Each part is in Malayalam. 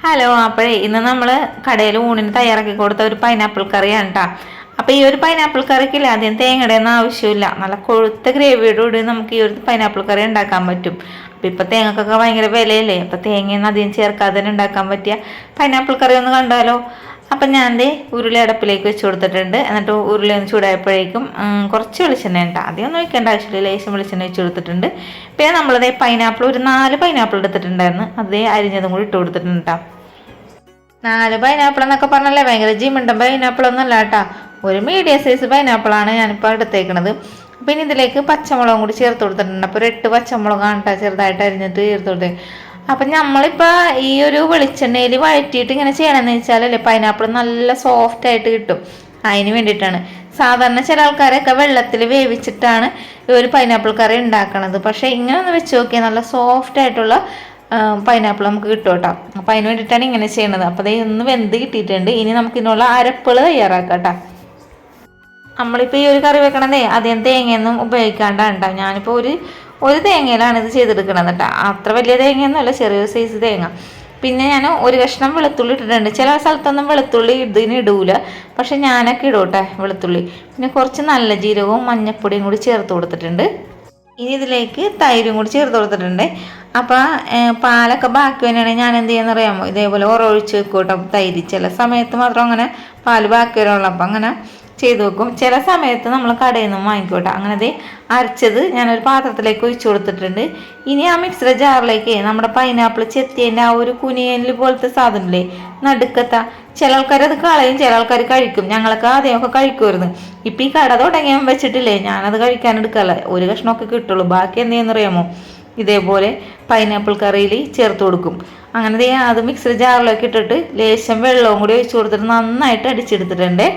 ഹലോ, അപ്പോഴേ ഇന്ന് നമ്മൾ കടയിൽ ഊണിന് തയ്യാറാക്കി കൊടുത്ത ഒരു പൈനാപ്പിൾ കറിയാണ് കേട്ടോ. അപ്പോൾ ഈ ഒരു പൈനാപ്പിൾ കറിക്കില്ല ആദ്യം തേങ്ങയുടെ ഒന്നും ആവശ്യമില്ല. നല്ല കൊഴുത്ത ഗ്രേവിയോടുകൂടി നമുക്ക് ഈ ഒരു പൈനാപ്പിൾ കറി ഉണ്ടാക്കാൻ പറ്റും. അപ്പോൾ ഇപ്പോൾ തേങ്ങക്കൊക്കെ ഭയങ്കര വിലയല്ലേ, അപ്പോൾ തേങ്ങയൊന്നും അധികം ചേർക്കാതെ തന്നെ ഉണ്ടാക്കാൻ പറ്റിയ പൈനാപ്പിൾ കറി ഒന്ന് കണ്ടാലോ. അപ്പം ഞാൻ ഉരുളി അടപ്പിലേക്ക് വെച്ച് കൊടുത്തിട്ടുണ്ട്. എന്നിട്ട് ഉരുളി ഒന്ന് ചൂടായപ്പോഴേക്കും കുറച്ച് വെളിച്ചെണ്ണ ഉണ്ടാ, അധികം ഒന്നും വയ്ക്കേണ്ട ആവശ്യമില്ല, ലേശം വെളിച്ചെണ്ണ വെച്ച് കൊടുത്തിട്ടുണ്ട്. പിന്നെ നമ്മളതേ പൈനാപ്പിൾ ഒരു 4 പൈനാപ്പിൾ എടുത്തിട്ടുണ്ടായിരുന്നു, അതേ അരിഞ്ഞതും കൂടി ഇട്ട് കൊടുത്തിട്ടുണ്ട് കേട്ടോ. 4 പൈനാപ്പിൾ എന്നൊക്കെ പറഞ്ഞല്ലേ ഭയങ്കര ജിമിണ്ടൻ പൈനാപ്പിൾ ഒന്നും അല്ല കേട്ടോ, ഒരു മീഡിയം സൈസ് പൈനാപ്പിളാണ് ഞാനിപ്പോൾ എടുത്തേക്കണത്. പിന്നെ ഇതിലേക്ക് പച്ചമുളകും കൂടി ചേർത്ത് കൊടുത്തിട്ടുണ്ട്. അപ്പോൾ ഒരു 8 പച്ചമുളകാണ് കേട്ടോ ചെറുതായിട്ട് അരിഞ്ഞിട്ട് ചേർത്ത് കൊടുത്തത്. അപ്പം നമ്മളിപ്പോൾ ഈ ഒരു വെളിച്ചെണ്ണയിൽ വഴറ്റിയിട്ട് ഇങ്ങനെ ചെയ്യണമെന്ന് വെച്ചാലല്ലേ പൈനാപ്പിൾ നല്ല സോഫ്റ്റ് ആയിട്ട് കിട്ടും. അതിന് വേണ്ടിയിട്ടാണ്. സാധാരണ ചില ആൾക്കാരൊക്കെ വെള്ളത്തിൽ വേവിച്ചിട്ടാണ് ഈ ഒരു പൈനാപ്പിൾ കറി ഉണ്ടാക്കണത്. പക്ഷേ ഇങ്ങനെ ഒന്ന് വെച്ച് നോക്കിയാൽ നല്ല സോഫ്റ്റ് ആയിട്ടുള്ള പൈനാപ്പിൾ നമുക്ക് കിട്ടും കേട്ടോ. അപ്പം അതിന് വേണ്ടിയിട്ടാണ് ഇങ്ങനെ ചെയ്യണത്. അപ്പോൾ അതേ ഒന്ന് വെന്ത് കിട്ടിയിട്ടുണ്ട്. ഇനി നമുക്കിതിനുള്ള അരപ്പുകൾ തയ്യാറാക്കാം കേട്ടോ. നമ്മളിപ്പോൾ ഈ ഒരു കറി വെക്കണതേ അധികം തേങ്ങയൊന്നും ഉപയോഗിക്കാണ്ടാണ് കേട്ടോ. ഞാനിപ്പോൾ ഒരു തേങ്ങയിലാണ് ഇത് ചെയ്തെടുക്കണത് കേട്ടോ. അത്ര വലിയ തേങ്ങയൊന്നുമല്ല, ചെറിയൊരു സൈസ് തേങ്ങ. പിന്നെ ഞാൻ ഒരു കഷ്ണം വെളുത്തുള്ളി ഇട്ടിട്ടുണ്ട്. ചില സ്ഥലത്തൊന്നും വെളുത്തുള്ളി ഇതിന് ഇടൂല, പക്ഷെ ഞാനൊക്കെ ഇടൂട്ടെ വെളുത്തുള്ളി. പിന്നെ കുറച്ച് നല്ല ജീരകവും മഞ്ഞപ്പൊടിയും കൂടി ചേർത്ത് കൊടുത്തിട്ടുണ്ട്. ഇനി ഇതിലേക്ക് തൈരും കൂടി ചേർത്ത് കൊടുത്തിട്ടുണ്ട്. അപ്പോൾ പാലൊക്കെ ബാക്കി തന്നെയാണെങ്കിൽ ഞാൻ എന്ത് ചെയ്യുന്ന അറിയാമോ, ഇതേപോലെ ഒരൊഴിച്ച് വെക്കും കേട്ടോ തൈര്. ചില സമയത്ത് മാത്രം അങ്ങനെ പാല് ബാക്കി വരുള്ളൂ, അപ്പം അങ്ങനെ ചെയ്ത് വെക്കും. ചില സമയത്ത് നമ്മൾ കടയിൽ നിന്നും വാങ്ങിക്കോട്ടെ. അങ്ങനെ അരച്ചത് ഞാനൊരു പാത്രത്തിലേക്ക് ഒഴിച്ചു കൊടുത്തിട്ടുണ്ട്. ഇനി ആ മിക്സിയുടെ ജാറിലേക്ക് നമ്മുടെ പൈനാപ്പിൾ ചെത്തിയതിൻ്റെ ആ ഒരു കുനിയനിൽ പോലത്തെ സാധനമില്ലേ നടുക്കത്ത, ചില ആൾക്കാർ അത് കളയും, ചില ആൾക്കാർ കഴിക്കും. ഞങ്ങളൊക്കെ ആദ്യമൊക്കെ കഴിക്കുമായിരുന്നു. ഇപ്പം ഈ കട തുടങ്ങിയാൽ വെച്ചിട്ടില്ലേ ഞാനത് കഴിക്കാൻ എടുക്കാറില്ല, ഒരു കഷ്ണമൊക്കെ കിട്ടുള്ളൂ. ബാക്കി എന്ത് ചെയ്യുന്നറിയാമോ, ഇതേപോലെ പൈനാപ്പിൾ കറിയിൽ ചേർത്ത് കൊടുക്കും. അങ്ങനെ അത് മിക്സിയുടെ ജാറിലേക്ക് ഇട്ടിട്ട് ലേശം വെള്ളവും കൂടി ഒഴിച്ചു കൊടുത്തിട്ട് നന്നായിട്ട് അടിച്ചെടുത്തിട്ടുണ്ട്.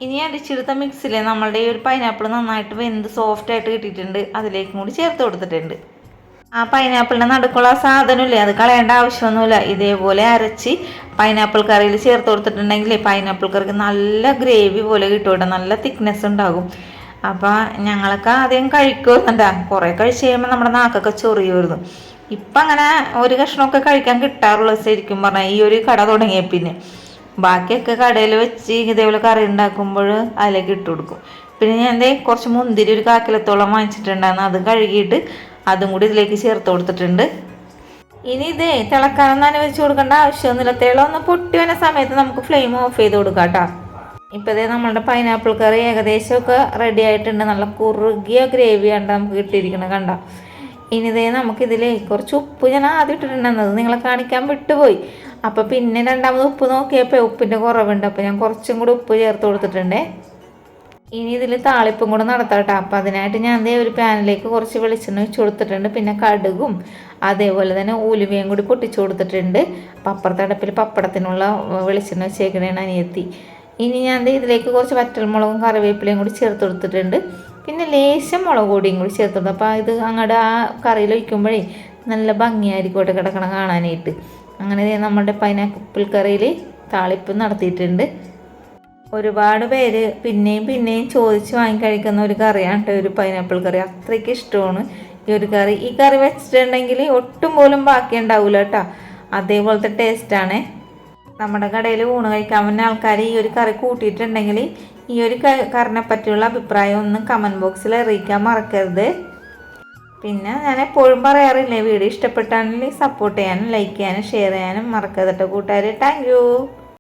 ഇനി അടിച്ചെടുത്ത മിക്സിൽ നമ്മളുടെ ഈ ഒരു പൈനാപ്പിൾ നന്നായിട്ട് വെന്ത് സോഫ്റ്റ് ആയിട്ട് കിട്ടിയിട്ടുണ്ട്. അതിലേക്കും കൂടി ചേർത്ത് കൊടുത്തിട്ടുണ്ട്. ആ പൈനാപ്പിളിൻ്റെ നടുക്കുള്ള സാധനമില്ലേ അത് കളയേണ്ട ആവശ്യമൊന്നുമില്ല. ഇതേപോലെ അരച്ച് പൈനാപ്പിൾ കറിയിൽ ചേർത്ത് കൊടുത്തിട്ടുണ്ടെങ്കിൽ പൈനാപ്പിൾ കറിക്ക് നല്ല ഗ്രേവി പോലെ കിട്ടും കേട്ടോ, നല്ല തിക്നെസ് ഉണ്ടാകും. അപ്പം ഞങ്ങളൊക്കെ ആദ്യം കഴിക്കുമായിരുന്നുണ്ടാ, കുറേ കഴിച്ച് കഴിയുമ്പോൾ നമ്മുടെ നാക്കൊക്കെ ചൊറിയുമായിരുന്നു. ഇപ്പം അങ്ങനെ ഒരു കഷ്ണമൊക്കെ കഴിക്കാൻ കിട്ടാറുള്ളൂ ശരിക്കും പറഞ്ഞാൽ ഈ ഒരു കട തുടങ്ങിയ പിന്നെ. ബാക്കിയൊക്കെ കടയിൽ വെച്ച് ഇതേപോലെ കറി ഉണ്ടാക്കുമ്പോൾ അതിലേക്ക് ഇട്ട് കൊടുക്കും. പിന്നെ ഞാൻ കുറച്ച് മുന്തിരി ഒരു 1/4 കിലോത്തോളം വാങ്ങിച്ചിട്ടുണ്ടായിരുന്നു, അത് കഴുകിയിട്ട് അതും കൂടി ഇതിലേക്ക് ചേർത്ത് കൊടുത്തിട്ടുണ്ട്. ഇനി തിളക്കാനൊന്നും അനുവദിച്ച് കൊടുക്കേണ്ട ആവശ്യമൊന്നുമില്ല. തിളമൊന്ന് പൊട്ടി വരുന്ന സമയത്ത് നമുക്ക് ഫ്ലെയിം ഓഫ് ചെയ്ത് കൊടുക്കാം കേട്ടോ. ഇപ്പോൾ നമ്മളുടെ പൈനാപ്പിൾ കറി ഏകദേശമൊക്കെ റെഡി ആയിട്ടുണ്ട്. നല്ല കുറുകിയ ഗ്രേവിയാണ് നമുക്ക് കിട്ടിയിരിക്കുന്നത് കണ്ട. ഇനി നമുക്കിതിൽ കുറച്ച് ഉപ്പ് ഞാൻ ആദ്യം ഇട്ടിട്ടുണ്ടെന്നത് നിങ്ങളെ കാണിക്കാൻ വിട്ടുപോയി. അപ്പോൾ പിന്നെ രണ്ടാമത് ഉപ്പ് നോക്കിയപ്പോൾ ഉപ്പിൻ്റെ കുറവുണ്ട്, അപ്പോൾ ഞാൻ കുറച്ചും കൂടി ഉപ്പ് ചേർത്ത് കൊടുത്തിട്ടുണ്ട്. ഇനി ഇതിൽ താളിപ്പും കൂടെ നടത്താം കേട്ടോ. അപ്പോൾ അതിനായിട്ട് ഞാൻ ഒരു പാനിലേക്ക് കുറച്ച് വെളിച്ചെണ്ണ ഒഴിച്ച് കൊടുത്തിട്ടുണ്ട്. പിന്നെ കടുകും അതേപോലെ തന്നെ ഉലുവയും കൂടി പൊട്ടിച്ച് കൊടുത്തിട്ടുണ്ട്. അപ്പോൾ അപ്പുറത്തെ അടുപ്പിൽ പപ്പടത്തിനുള്ള വെളിച്ചെണ്ണ വെച്ചേക്കണേണ് അനിയത്തി. ഇനി ഞാൻ ഇതിലേക്ക് കുറച്ച് വറ്റൽമുളകും കറിവേപ്പിലയും കൂടി ചേർത്ത് കൊടുത്തിട്ടുണ്ട്. പിന്നെ ലേശം മുളക് പൊടിയും കൂടി ചേർത്ത് കൊടുത്തു. അപ്പോൾ ഇത് അങ്ങോട്ട് ആ കറിയിൽ ഒഴിക്കുമ്പോഴേ നല്ല ഭംഗിയായിരിക്കോട്ടെ കിടക്കണം കാണാനായിട്ട്. അങ്ങനെ നമ്മുടെ പൈനാപ്പിൾ കറിയിൽ താളിപ്പ് നടത്തിയിട്ടുണ്ട്. ഒരുപാട് പേര് പിന്നെയും ചോദിച്ച് വാങ്ങിക്കഴിക്കുന്ന ഒരു കറിയാണ് കേട്ടോ ഒരു പൈനാപ്പിൾ കറി. അത്രയ്ക്ക് ഇഷ്ടമാണ് ഈ ഒരു കറി. ഈ കറി വെച്ചിട്ടുണ്ടെങ്കിൽ ഒട്ടും പോലും ബാക്കി ഉണ്ടാവില്ല കേട്ടോ, അതേപോലത്തെ ടേസ്റ്റാണ്. നമ്മുടെ കടയിൽ ഊണ് കഴിക്കാൻ വന്ന ആൾക്കാർ ഈ ഒരു കറി കൂട്ടിയിട്ടുണ്ടെങ്കിൽ ഈ ഒരു കറിനെ പറ്റിയുള്ള അഭിപ്രായം ഒന്ന് കമൻറ്റ് ബോക്സിൽ അറിയിക്കാൻ മറക്കരുത്. പിന്നെ ഞാൻ എപ്പോഴും പറയാറില്ലേ, വീഡിയോ ഇഷ്ടപ്പെട്ടാണെങ്കിൽ സപ്പോർട്ട് ചെയ്യാനും ലൈക്ക് ചെയ്യാനും ഷെയർ ചെയ്യാനും മറക്കരുത് കേട്ടോ കൂട്ടുകാർ. Thank you.